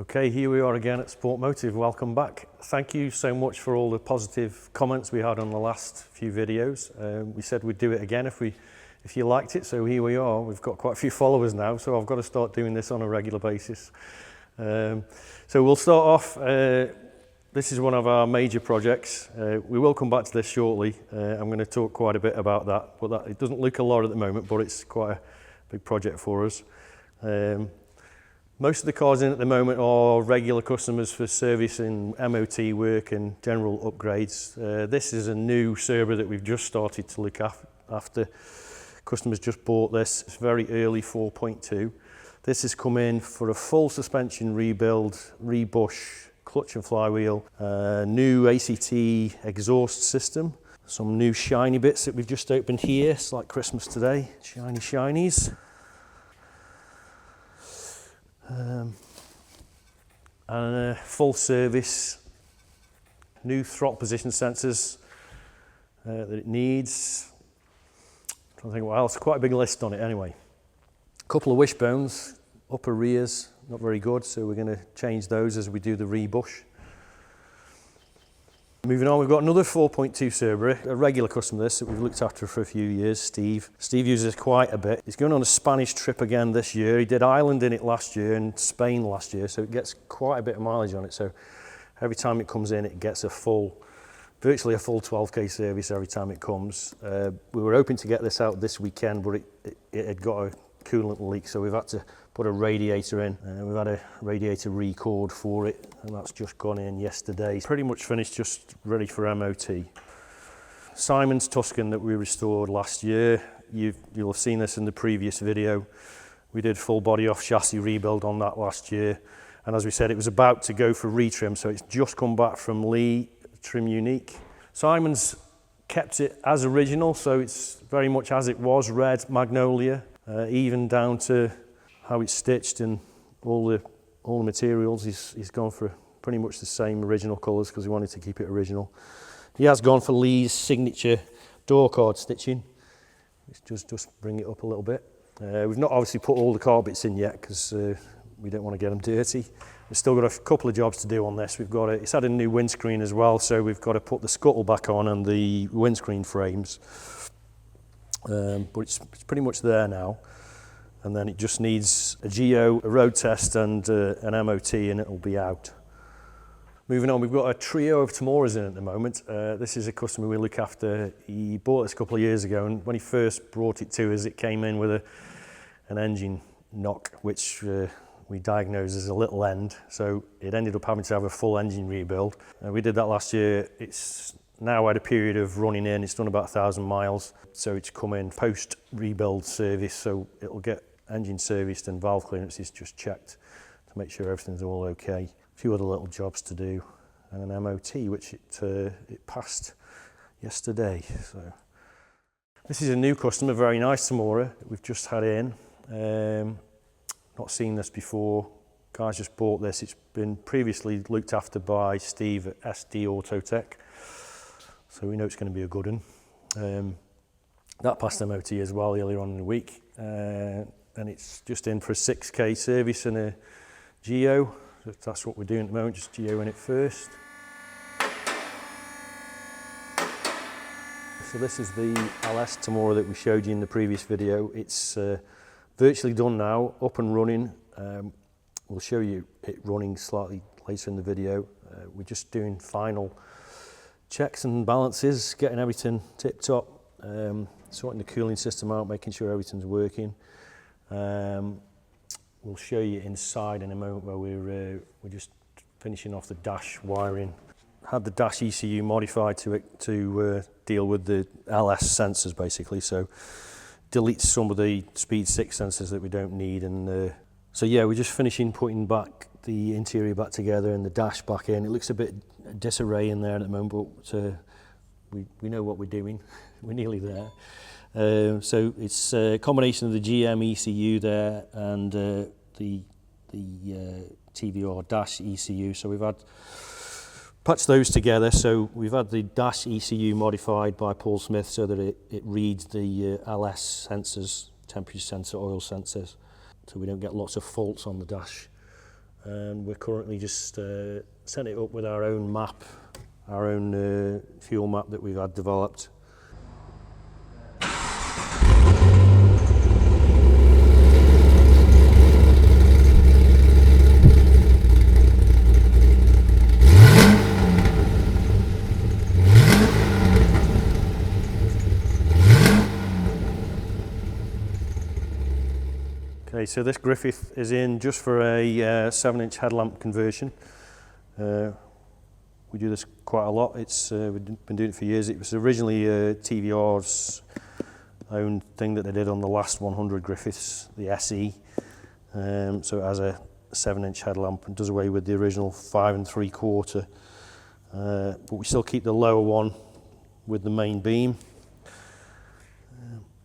Okay, here we are again at Sportmotive. Welcome back. Thank you so much for all the positive comments we had on the last few videos. We said we'd do it again if you liked it, so here we are. We've got quite a few followers now, so I've got to start doing this on a regular basis. So we'll start off. This is one of our major projects. We will come back to this shortly. I'm going to talk quite a bit about that, but it doesn't look a lot at the moment, but it's quite a big project for us. Most of the cars in at the moment are regular customers for service and MOT work and general upgrades. This is a new Cerber that we've just started to look after. Customers just bought this. It's very early 4.2. This has come in for a full suspension rebuild, rebush, clutch and flywheel, new ACT exhaust system, some new shiny bits that we've just opened here. It's like Christmas today, shiny shinies. And a full service, new throttle position sensors that it needs. I'm trying to think what else, quite a big list on it anyway. A couple of wishbones, upper rears, not very good, so we're going to change those as we do the rebush. Moving on, we've got another 4.2 Cerber, a regular customer this that we've looked after for a few years, Steve. Steve uses it quite a bit. He's going on a Spanish trip again this year. He did Ireland in it last year and Spain last year, so it gets quite a bit of mileage on it. So every time it comes in, it gets virtually a full 12k service every time it comes. We were hoping to get this out this weekend, but it had got a coolant leak, so we've had to put a radiator in. We've had a radiator record for it, and that's just gone in yesterday. Pretty much finished, just ready for MOT. Simon's Tuscan that we restored last year. You'll have seen this in the previous video. We did full body off chassis rebuild on that last year, and as we said, it was about to go for retrim, so it's just come back from Lee, trim unique. Simon's kept it as original, so it's very much as it was, red magnolia, even down to how it's stitched and all the materials. He's gone for pretty much the same original colours because he wanted to keep it original. He has gone for Lee's signature door card stitching. Let's just bring it up a little bit. We've not obviously put all the car bits in yet because we don't want to get them dirty. We've still got a couple of jobs to do on this. It's had a new windscreen as well, so we've got to put the scuttle back on and the windscreen frames. But it's pretty much there now. And then it just needs a geo, a road test and an MOT, and it'll be out. Moving on, we've got a trio of Tamoras in at the moment. This is a customer we look after. He bought this a couple of years ago, and when he first brought it to us, it came in with an engine knock, which we diagnosed as a little end. So it ended up having to have a full engine rebuild. We did that last year. It's now had a period of running in. It's done about 1,000 miles. So it's come in post-rebuild service, so it'll get engine serviced and valve clearances just checked to make sure everything's all okay. A few other little jobs to do and an MOT, which it passed yesterday. So this is a new customer, very nice Tamora that we've just had in. Not seen this before. Guys just bought this. It's been previously looked after by Steve at SD Autotech, so we know it's going to be a good one. That passed MOT as well earlier on in the week. And it's just in for a 6k service and a geo. That's what we're doing at the moment, just geo in it first. So this is the LS Tamora that we showed you in the previous video. It's virtually done now, up and running. We'll show you it running slightly later in the video. We're just doing final checks and balances, getting everything tip top, sorting the cooling system out, making sure everything's working. We'll show you inside in a moment where we're just finishing off the dash wiring. Had the dash ECU modified to deal with the LS sensors basically, so delete some of the speed 6 sensors that we don't need. And so yeah, we're just finishing putting back the interior back together and the dash back in. It looks a bit disarray in there at the moment, but we know what we're doing. We're nearly there. So it's a combination of the GM ECU there and the TVR dash ECU. So we've had patched those together. So we've had the dash ECU modified by Paul Smith so that it reads the LS sensors, temperature sensor, oil sensors, so we don't get lots of faults on the dash. and we're currently just setting it up with our own map, our own fuel map that we've had developed. Okay, so this Griffith is in just for a 7-inch headlamp conversion. We do this quite a lot. We've been doing it for years. It was originally TVR's own thing that they did on the last 100 Griffiths, the SE. So it has a 7-inch headlamp and does away with the original 5 3/4. But we still keep the lower one with the main beam.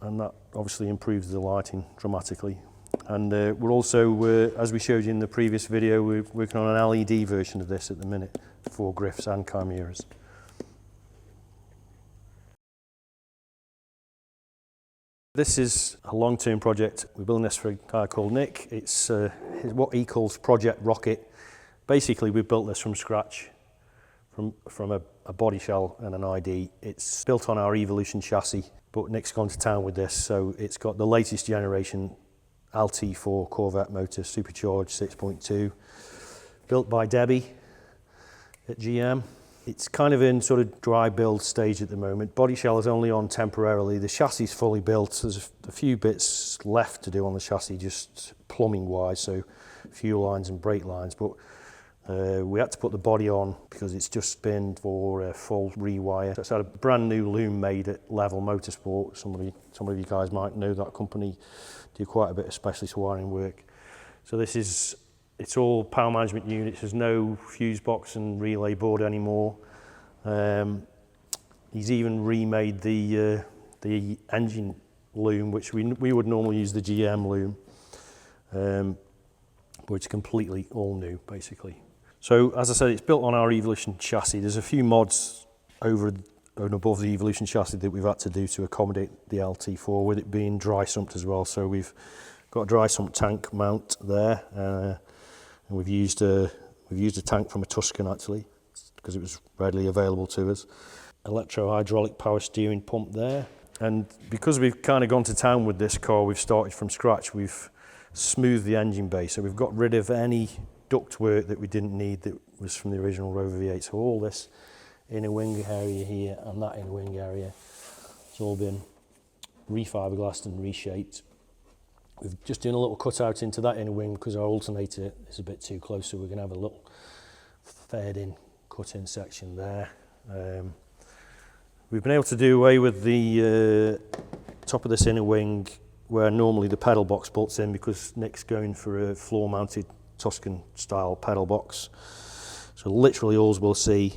And that obviously improves the lighting dramatically. And we're also, as we showed you in the previous video, we're working on an LED version of this at the minute for Griffs and Chimeras. This is a long-term project. We're building this for a guy called Nick. It's what he calls Project Rocket. Basically, we built this from scratch, from a body shell and an ID. It's built on our Evolution chassis, but Nick's gone to town with this, so it's got the latest generation LT4 Corvette motor, supercharged 6.2, built by Debbie at GM. It's kind of in sort of dry build stage at the moment. Body shell is only on temporarily. The chassis is fully built. There's a few bits left to do on the chassis, just plumbing wise, so fuel lines and brake lines, but we had to put the body on because it's just been for a full rewire. So it's had a brand new loom made at Level Motorsport. Some of you guys might know that company, do quite a bit of specialist wiring work. So it's all power management units. There's no fuse box and relay board anymore. He's even remade the engine loom, which we would normally use the GM loom, but it's completely all new basically. So as I said, it's built on our Evolution chassis. There's a few mods over and above the Evolution chassis that we've had to do to accommodate the LT4, with it being dry sumped as well. So we've got a dry sump tank mount there, and we've used a tank from a Tuscan actually, because it was readily available to us. Electro-hydraulic power steering pump there. And because we've kind of gone to town with this car, we've started from scratch. We've smoothed the engine bay, so we've got rid of any ductwork that we didn't need that was from the original Rover V8. So all this inner wing area here and that inner wing area, it's all been refiberglassed and reshaped. We've just done a little cutout into that inner wing because our alternator is a bit too close, so we're going to have a little faired-in cut-in section there. We've been able to do away with the top of this inner wing where normally the pedal box bolts in, because Nick's going for a floor-mounted Tuscan style pedal box. So literally all we'll see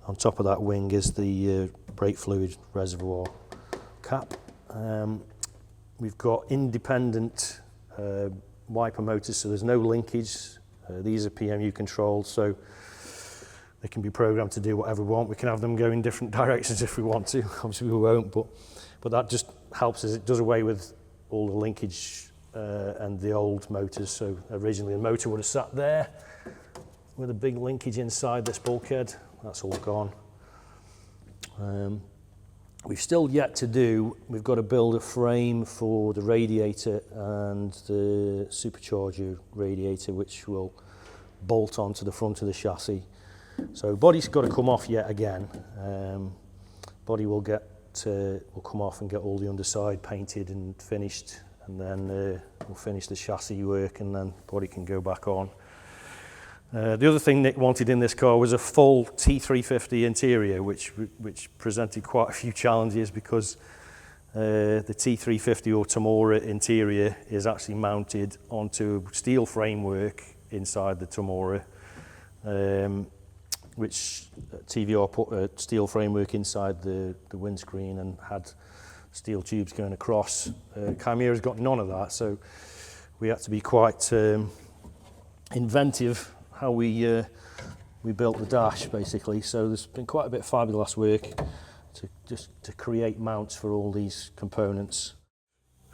on top of that wing is the brake fluid reservoir cap. We've got independent wiper motors, so there's no linkage. These are PMU controlled, so they can be programmed to do whatever we want. We can have them go in different directions if we want to. Obviously we won't, but that just helps us. It does away with all the linkage and the old motors. So originally the motor would have sat there with a big linkage inside this bulkhead. That's all gone. We've still yet to do, we've got to build a frame for the radiator and the supercharger radiator, which will bolt onto the front of the chassis. So body's got to come off yet again. Body will come off and get all the underside painted and finished, and then we'll finish the chassis work, and then body can go back on. The other thing Nick wanted in this car was a full T350 interior, which presented quite a few challenges, because the T350 or Tamora interior is actually mounted onto steel framework inside the Tamora, which TVR put a steel framework inside the windscreen and had steel tubes going across. Chimera's got none of that, so we had to be quite inventive how we built the dash basically. So there's been quite a bit of fiberglass work to create mounts for all these components.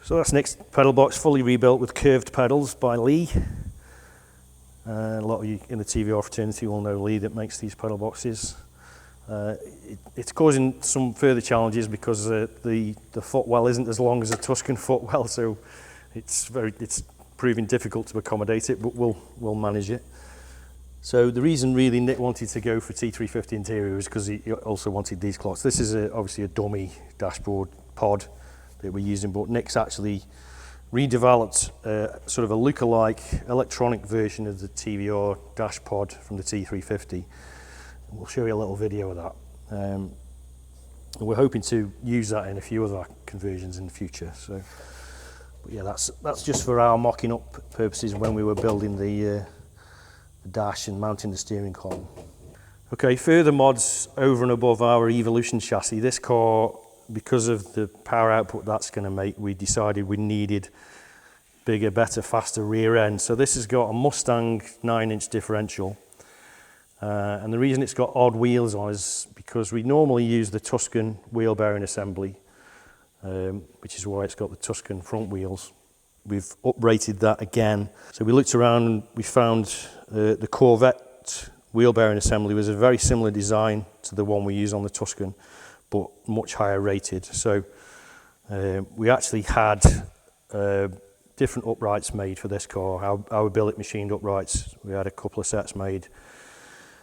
So that's Nick's pedal box, fully rebuilt with curved pedals by Lee. A lot of you in the TVR fraternity will know Lee that makes these pedal boxes. It's causing some further challenges because the footwell isn't as long as a Tuscan footwell, so it's proving difficult to accommodate it, but we'll manage it. So the reason really Nick wanted to go for T350 interior is because he also wanted these clocks. This is obviously a dummy dashboard pod that we're using, but Nick's actually redeveloped sort of a lookalike electronic version of the TVR dash pod from the T350. We'll show you a little video of that. And we're hoping to use that in a few other conversions in the future. So, but yeah, that's just for our mocking up purposes when we were building the dash and mounting the steering column. Okay, further mods over and above our Evolution chassis. This car, because of the power output that's going to make, we decided we needed bigger, better, faster rear end. So this has got a Mustang 9-inch differential. And the reason it's got odd wheels on is because we normally use the Tuscan wheel bearing assembly, which is why it's got the Tuscan front wheels. We've uprated that again. So we looked around and we found the Corvette wheel bearing assembly was a very similar design to the one we use on the Tuscan, but much higher rated. So we actually had different uprights made for this car, our billet machined uprights. We had a couple of sets made.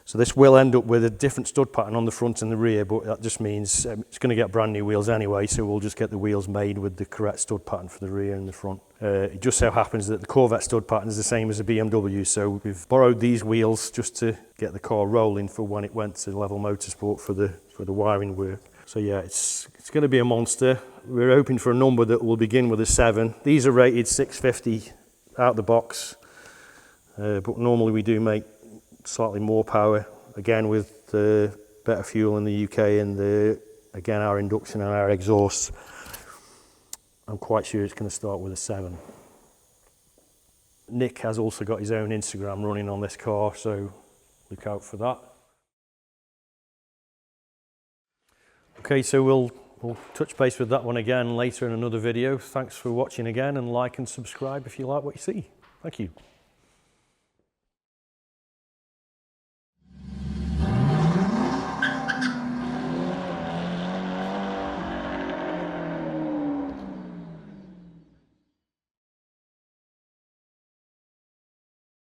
So this will end up with a different stud pattern on the front and the rear, but that just means it's going to get brand new wheels anyway, so we'll just get the wheels made with the correct stud pattern for the rear and the front. It just so happens that the Corvette stud pattern is the same as the BMW, so we've borrowed these wheels just to get the car rolling for when it went to Level Motorsport for the wiring work. So yeah, it's going to be a monster. We're hoping for a number that will begin with a 7. These are rated 650 out the box, but normally we do make slightly more power, again with better fuel in the UK and again our induction and our exhaust. I'm quite sure it's going to start with a 7. Nick has also got his own Instagram running on this car, so look out for that. Okay, so we'll touch base with that one again later in another video. Thanks for watching again, and like and subscribe if you like what you see. Thank you.